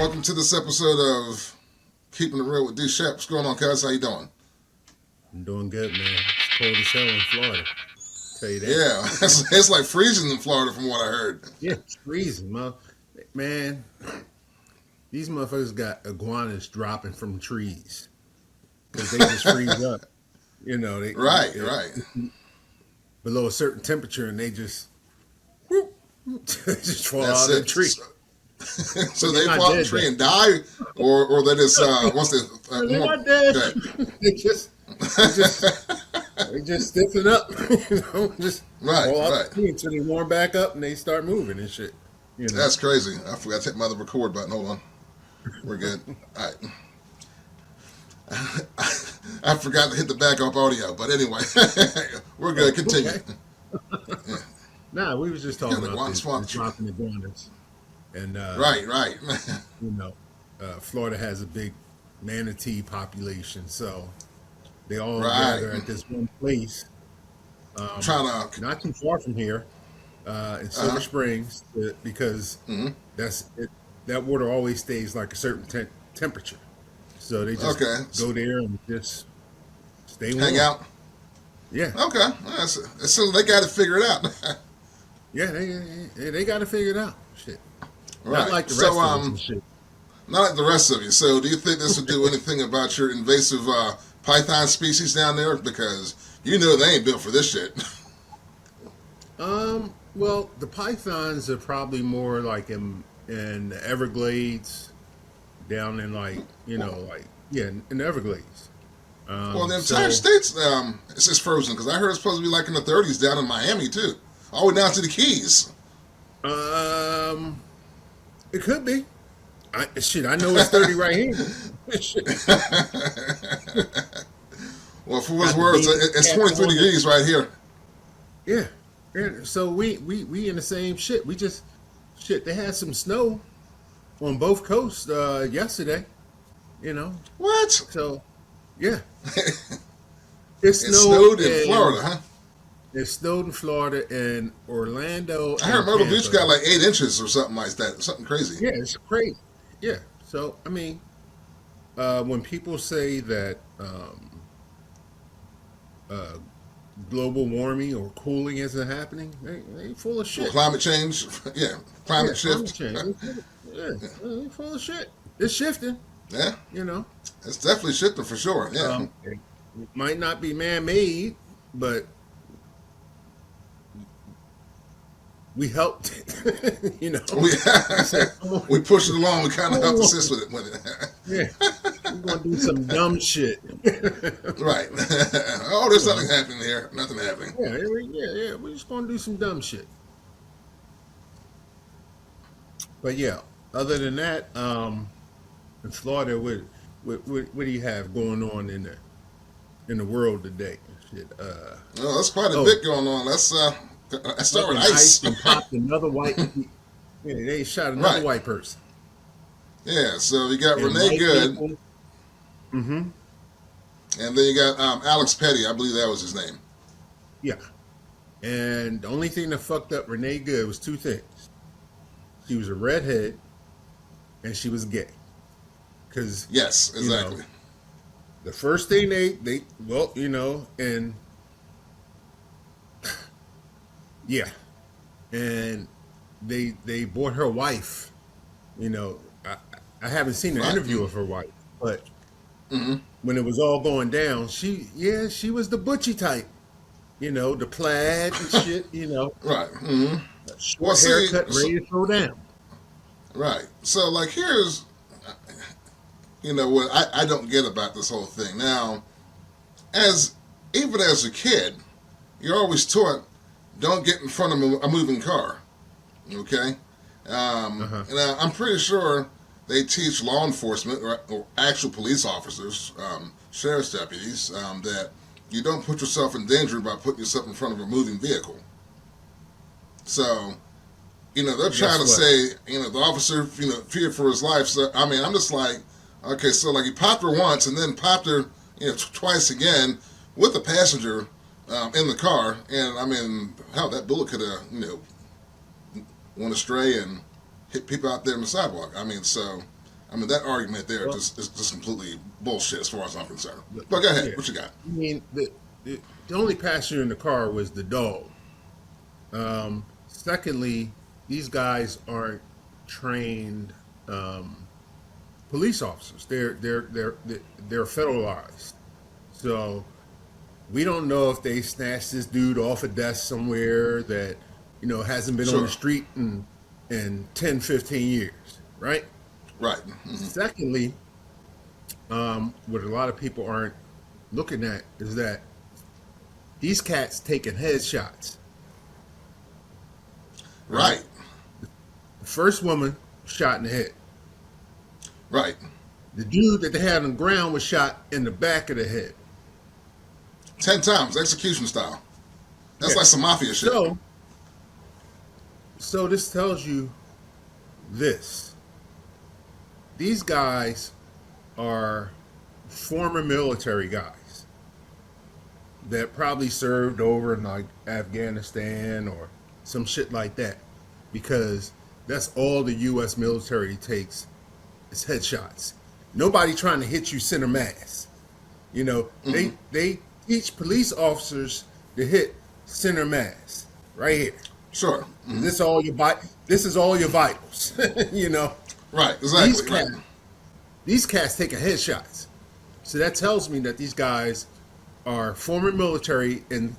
Welcome to this episode of Keeping It Real with D. Shepp. What's going on, cuz? How you doing? I'm doing good, man. It's cold as hell in Florida. Tell you that. Yeah, it's like freezing in Florida from what I heard. Yeah, it's freezing, man. These motherfuckers got iguanas dropping from trees because they just freeze up. You know, Right. below a certain temperature, and they just whoop, they just fall That's out of the it. tree. So They're they not fall out the dead, tree though. and die, or they just once they They're more, not dead. okay. they just stiffen up. Just Right, fall out right. the tree until they warm back up and they start moving and shit. You know. That's crazy. I forgot to hit my other record button. Hold on. We're good. All right. I forgot to hit the backup audio, but anyway, we're good. Continue. Okay. Yeah. Nah, we was just talking The about iguanas fall out the the tree. dropping iguanas, and Right. you know, Florida has a big manatee population, so they all Right. gather at this one place, Trying to. not too far from here, in Silver Uh-huh. Springs, because Hmm. that's it. That water always stays like a certain temperature, so they just Okay. go there and just stay warm. Hang out. Yeah, Okay. So they got to figure it out. yeah, they got to figure it out. Shit, not Right. like the So rest of us and shit. not like the rest of you. So do you think this would do anything about your invasive python species down there? Because you know they ain't built for this shit. Well, the pythons are probably more like in the Everglades, down in like yeah, in the Everglades. Well, the entire So state's it's just frozen because I heard it's supposed to be like in the 30s down in Miami too, all the way down to the Keys. um, it could be. I know it's 30 right here. Shit. Well, for what's Got the worth, beans it's cap 23 on it. degrees right here. Yeah, yeah. So we in the same shit. We just shit. They had some snow on both coasts yesterday. You know, What? so yeah, It it snowed snowed in Florida, huh? It snowed in Florida and Orlando I heard and Myrtle Beach Tampa. got like 8 inches or something like that, something crazy. Yeah, it's crazy. Yeah. So I mean, when people say that uh, global warming or cooling isn't happening, they full of Well, shit. climate change, yeah, Yeah, climate climate shift, change. Yeah, they full of shit. It's shifting. yeah, You know, it's definitely shifting for sure. Yeah, it might not be man-made, but we helped it. You know, we we said, come on, we push it along. We kind of come help on. assist with it. With it. Yeah, we're gonna do some dumb shit. Right. Oh, there's nothing happening here. Nothing happening. Yeah. We're just gonna do some dumb shit. But yeah, other than that, in Florida, what do you have going on in the world today? Shit. Well, that's quite a Oh, bit going on. Let's start with fucking ice. ice and popped another white. Yeah, they shot another Right. white person. Yeah. So you got And Renee white Good, people. Mm-hmm. and then you got Alex Petty. I believe that was his name. Yeah. And the only thing that fucked up Renee Good was two things. She was a redhead, and she was gay. Because Yes, you know exactly. the first thing they well and yeah, and they bought her wife. You know, I haven't seen an Right. interview of her wife, but Hmm. when it was all going down, she was the butchy type. You know, the plaid and shit. You know, Right. Hmm. Well, short see, haircut, ready to throw down. right. So, like, here's, what I don't get about this whole thing. Now, as even as a kid, you're always taught don't get in front of a moving car. Okay. Uh huh. And I'm pretty sure they teach law enforcement or actual police officers, sheriff's deputies, that you don't put yourself in danger by putting yourself in front of a moving vehicle. So, they're trying Guess to what? say, the officer, feared for his life. So, I mean, I'm just like, okay, so like he popped her once and then popped her, twice again with the passenger in the car. And I mean, hell, that bullet could have, went astray and hit people out there on the sidewalk. I mean, so I mean, that argument there Well, just is just completely bullshit as far as I'm concerned. But go ahead. yeah. What you got? I mean, the only passenger in the car was the dog. Secondly, these guys aren't trained police officers. They're federalized. So we don't know if they snatched this dude off a desk somewhere that hasn't been on the Sure. street in 10, 15 years, right? Right. Secondly, what a lot of people aren't looking at is that these cats taking headshots. Right. The first woman shot in the head. Right. The dude that they had on the ground was shot in the back of the head. 10 times, execution style. That's Yeah. like some mafia shit. So this tells you this. These guys are former military guys that probably served over in like Afghanistan or some shit like that, because that's all the U.S. military takes is headshots. Nobody trying to hit you center mass. They teach police officers to hit center mass right here. Sure. This is all your vitals. Right. These Exactly. Right. cats, these cats taking headshots. So that tells me that these guys are former military in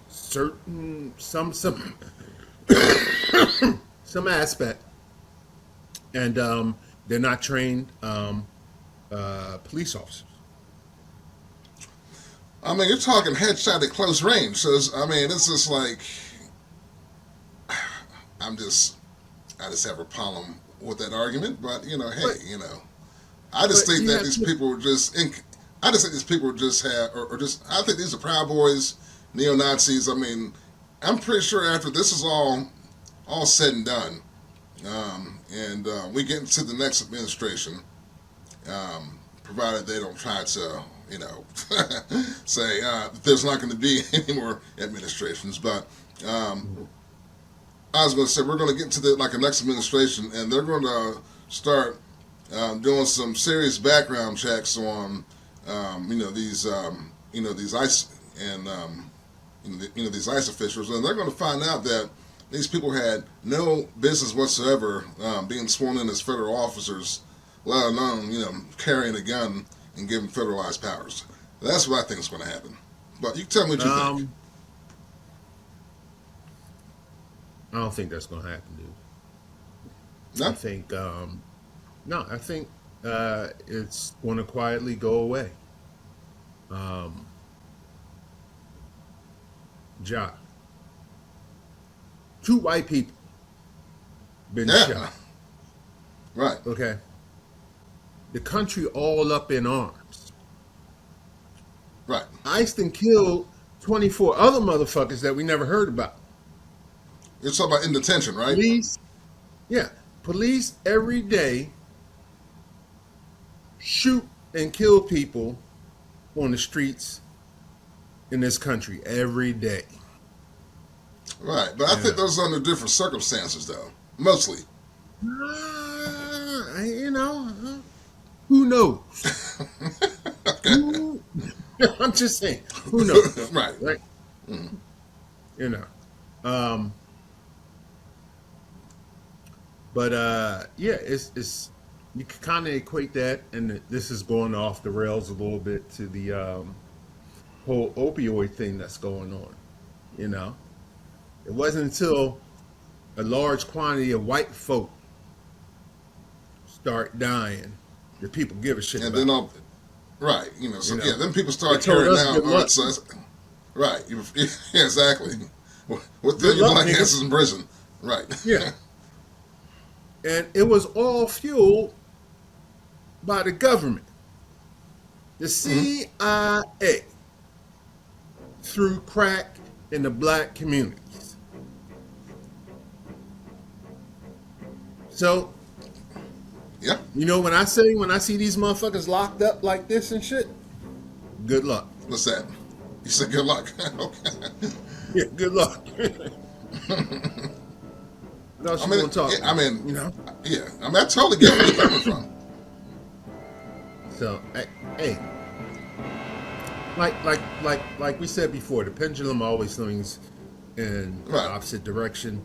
certain some some aspect, and they're not trained police officers. I mean, you're talking headshot at close range. So, it's just like, I just have a problem with that argument. But, hey, But, I just but think you that have these to, people were just, I just think these people just have, or just, I think these are Proud Boys, neo-Nazis. I mean, I'm pretty sure after this is all said and done, and we get into the next administration, provided they don't try to, say there's not going to be any more administrations. But I was going to say we're going to get into the next administration, and they're going to start doing some serious background checks on these ICE and these ICE officials, and they're going to find out that these people had no business whatsoever being sworn in as federal officers, let alone carrying a gun and giving federalized powers. That's what I think is going to happen. But you tell me what you think. I don't think that's going to happen, dude. No? I think no. I think it's going to quietly go away. Ja, 2 white people been Yeah. shot. Right. Okay, the country all up in arms. Right. ICE done killed 24 other motherfuckers that we never heard about. You're talking about in detention, right? Police, yeah, police every day shoot and kill people on the streets in this country every day. Right. But I think those are under different circumstances, though. Mostly. Who knows? Okay. I'm just saying, who knows? Right. Right? But yeah, it's you can kind of equate that, and this is going off the rails a little bit to the whole opioid thing that's going on. It wasn't until a large quantity of white folk start dying that people give a shit And about. then right. Then people start They told carrying us out. good luck. Right. Yeah, exactly. What Good your luck, black nigga. asses in prison? Right. Yeah. And it was all fueled by the government. The CIA threw crack in the black communities. So, Yeah. when I see these motherfuckers locked up like this and shit, good luck. What's that? You said good luck. Okay. Yeah, good luck. What else you gonna talk yeah, about? yeah. I totally get where you're coming from. So, hey, like we said before, the pendulum always swings in the Right. opposite direction.